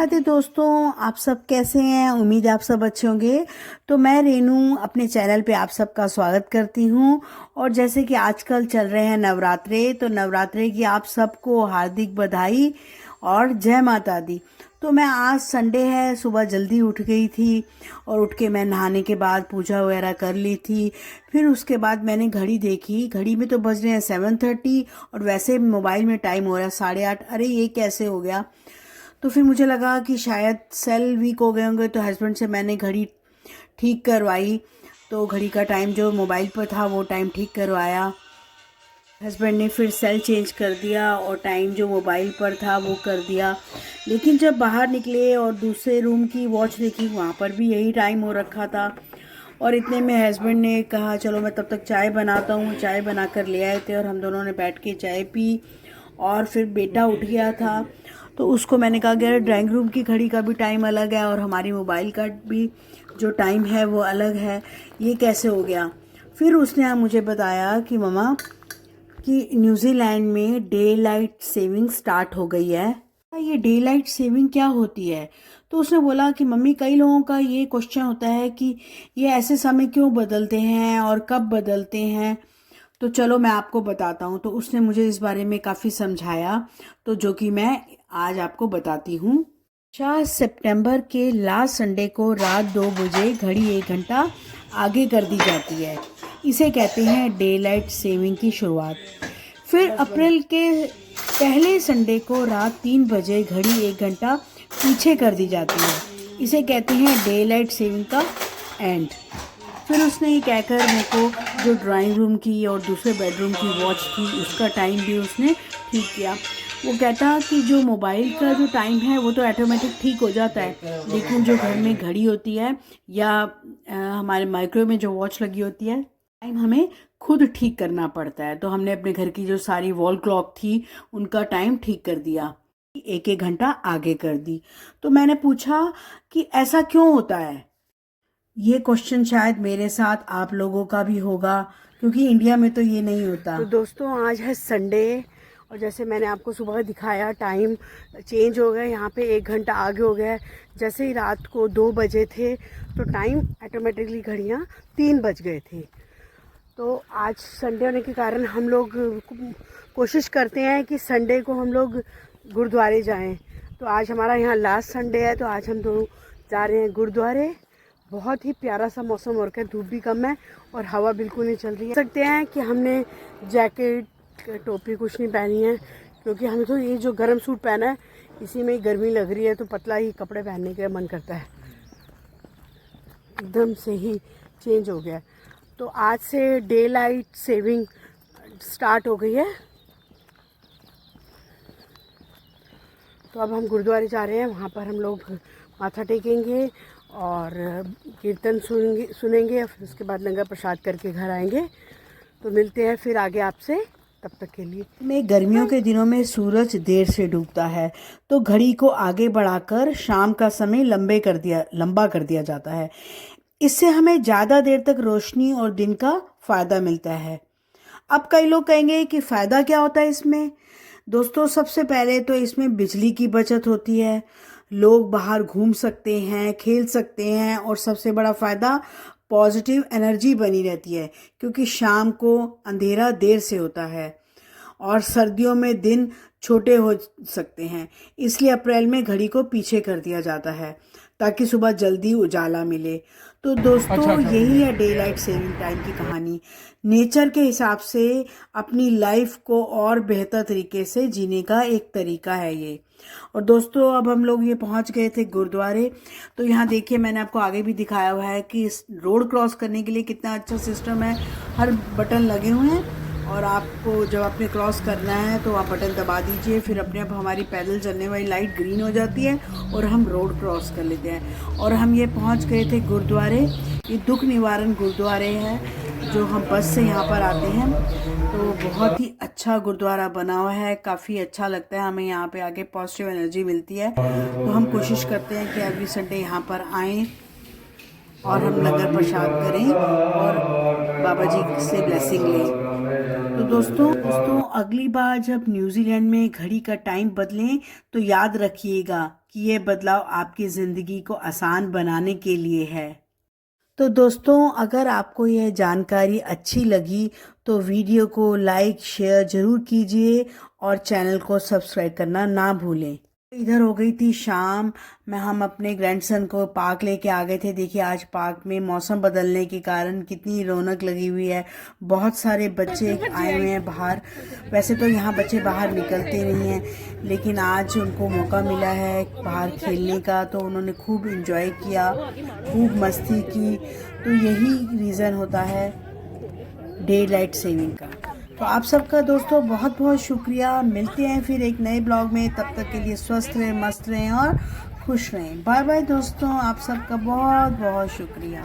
राधे दोस्तों, आप सब कैसे हैं। उम्मीद है आप सब अच्छे होंगे। तो मैं रेनू अपने चैनल पे आप सबका स्वागत करती हूँ। और जैसे कि आजकल चल रहे हैं नवरात्रे, तो नवरात्रे की आप सबको हार्दिक बधाई और जय माता दी। तो मैं आज संडे है, सुबह जल्दी उठ गई थी और उठ के मैं नहाने के बाद पूजा वगैरह कर ली थी। फिर उसके बाद मैंने घड़ी देखी, घड़ी में तो बज रहे हैं 7:30 और वैसे मोबाइल में टाइम हो रहा है 8:30। अरे ये कैसे हो गया। तो फिर मुझे लगा कि शायद सेल वीक हो गए होंगे, तो हस्बैंड से मैंने घड़ी ठीक करवाई। तो घड़ी का टाइम जो मोबाइल पर था वो टाइम ठीक करवाया। हस्बैंड ने फिर सेल चेंज कर दिया और टाइम जो मोबाइल पर था वो कर दिया। लेकिन जब बाहर निकले और दूसरे रूम की वॉच देखी, वहाँ पर भी यही टाइम हो रखा था। और इतने में हस्बैंड ने कहा चलो मैं तब तक चाय बनाता हूँ। चाय बना कर ले आए थे और हम दोनों ने बैठ के चाय पी। और फिर बेटा उठ गया था, तो उसको मैंने कहा कि ड्राइंग रूम की घड़ी का भी टाइम अलग है और हमारी मोबाइल का भी जो टाइम है वो अलग है, ये कैसे हो गया। फिर उसने मुझे बताया कि मम्मा कि न्यूजीलैंड में डे लाइट सेविंग स्टार्ट हो गई है। ये डे लाइट सेविंग क्या होती है। तो उसने बोला कि मम्मी, कई लोगों का ये क्वेश्चन होता है कि ये ऐसे समय क्यों बदलते हैं और कब बदलते हैं। तो चलो मैं आपको बताता हूँ। तो उसने मुझे इस बारे में काफ़ी समझाया, तो जो कि मैं आज आपको बताती हूँ। 4 सितंबर के लास्ट संडे को रात 2 बजे घड़ी 1 घंटा आगे कर दी जाती है। इसे कहते हैं डे लाइट सेविंग की शुरुआत। फिर अप्रैल के पहले संडे को रात 3 बजे घड़ी 1 घंटा पीछे कर दी जाती है। इसे कहते हैं डे लाइट सेविंग का एंड। फिर उसने ये कहकर मेरे को जो ड्राइंग रूम की और दूसरे बेडरूम की वॉच थी उसका टाइम भी उसने ठीक किया। वो कहता कि जो मोबाइल का जो टाइम है वो तो ऑटोमेटिक ठीक हो जाता है, लेकिन जो घर में घड़ी होती है या हमारे माइक्रो में जो वॉच लगी होती है, टाइम हमें खुद ठीक करना पड़ता है। तो हमने अपने घर की जो सारी वॉल क्लॉक थी उनका टाइम ठीक कर दिया, 1-1 घंटा आगे कर दी। तो मैंने पूछा कि ऐसा क्यों होता है। ये क्वेश्चन शायद मेरे साथ आप लोगों का भी होगा, क्योंकि इंडिया में तो ये नहीं होता। तो दोस्तों, आज है संडे और जैसे मैंने आपको सुबह दिखाया टाइम चेंज हो गया, यहाँ पे 1 घंटा आगे हो गया है। जैसे ही रात को 2 बजे थे तो टाइम ऑटोमेटिकली घड़ियाँ 3 बज गए थे। तो आज संडे होने के कारण हम लोग कोशिश करते हैं कि संडे को हम लोग गुरुद्वारे जाएं। तो आज हमारा यहाँ लास्ट संडे है, तो आज हम दोनों जा रहे हैं गुरुद्वारे। बहुत ही प्यारा सा मौसम हो रखा है, धूप भी कम है और हवा बिल्कुल नहीं चल रही है। सकते हैं कि हमने जैकेट टोपी कुछ नहीं पहनी है, क्योंकि हमें तो ये जो गर्म सूट पहना है इसी में ही गर्मी लग रही है, तो पतला ही कपड़े पहनने का मन करता है। एकदम से ही चेंज हो गया। तो आज से डे लाइट सेविंग स्टार्ट हो गई है। तो अब हम गुरुद्वारे जा रहे हैं, वहाँ पर हम लोग माथा टेकेंगे और कीर्तन सुनेंगे और फिर उसके बाद लंगर प्रसाद करके घर आएंगे। तो मिलते हैं फिर आगे आपसे, तब तक के लिए। में गर्मियों के दिनों में सूरज देर से डूबता है, तो घड़ी को आगे बढ़ाकर शाम का समय लंबा कर दिया जाता है। इससे हमें ज़्यादा देर तक रोशनी और दिन का फ़ायदा मिलता है। अब कई लोग कहेंगे कि फ़ायदा क्या होता है इसमें। दोस्तों, सबसे पहले तो इसमें बिजली की बचत होती है, लोग बाहर घूम सकते हैं, खेल सकते हैं और सबसे बड़ा फ़ायदा पॉजिटिव एनर्जी बनी रहती है, क्योंकि शाम को अंधेरा देर से होता है और सर्दियों में दिन छोटे हो सकते हैं। इसलिए अप्रैल में घड़ी को पीछे कर दिया जाता है ताकि सुबह जल्दी उजाला मिले। तो दोस्तों, यही है डे लाइट सेविंग टाइम की कहानी। नेचर के हिसाब से अपनी लाइफ को और बेहतर तरीके से जीने का एक तरीका है ये। और दोस्तों, अब हम लोग ये पहुंच गए थे गुरुद्वारे। तो यहाँ देखिए, मैंने आपको आगे भी दिखाया हुआ है कि इस रोड क्रॉस करने के लिए कितना अच्छा सिस्टम है। हर बटन लगे हुए हैं और आपको जब आपने क्रॉस करना है तो आप बटन दबा दीजिए, फिर अपने आप हमारी पैदल चलने वाली लाइट ग्रीन हो जाती है और हम रोड क्रॉस कर लेते हैं। और हम ये पहुंच गए थे गुरुद्वारे। ये दुख निवारण गुरुद्वारे है, जो हम बस से यहाँ पर आते हैं। तो बहुत ही अच्छा गुरुद्वारा बना हुआ है, काफ़ी अच्छा लगता है हमें। यहाँ पे आके पॉजिटिव एनर्जी मिलती है। तो हम कोशिश करते हैं कि एवरी संडे यहाँ पर आएँ और हम लंगर प्रसाद करें और बाबा जी से ब्लेसिंग लें। तो दोस्तों अगली बार जब न्यूजीलैंड में घड़ी का टाइम बदलें तो याद रखिएगा कि ये बदलाव आपकी ज़िंदगी को आसान बनाने के लिए है। तो दोस्तों अगर आपको यह जानकारी अच्छी लगी तो वीडियो को लाइक शेयर ज़रूर कीजिए और चैनल को सब्सक्राइब करना ना भूलें। इधर हो गई थी शाम, हम अपने ग्रैंडसन को पार्क लेके आ गए थे। देखिए आज पार्क में मौसम बदलने के कारण कितनी रौनक लगी हुई है। बहुत सारे बच्चे आए हुए हैं बाहर। वैसे तो यहाँ बच्चे बाहर निकलते नहीं हैं, लेकिन आज उनको मौका मिला है बाहर खेलने का, तो उन्होंने खूब एंजॉय किया, खूब मस्ती की। तो यही रीज़न होता है डे लाइट सेविंग का। तो आप सबका दोस्तों बहुत बहुत शुक्रिया। मिलते हैं फिर एक नए ब्लॉग में। तब तक के लिए स्वस्थ रहें, मस्त रहें और खुश रहें। बाय बाय दोस्तों, आप सबका बहुत बहुत शुक्रिया।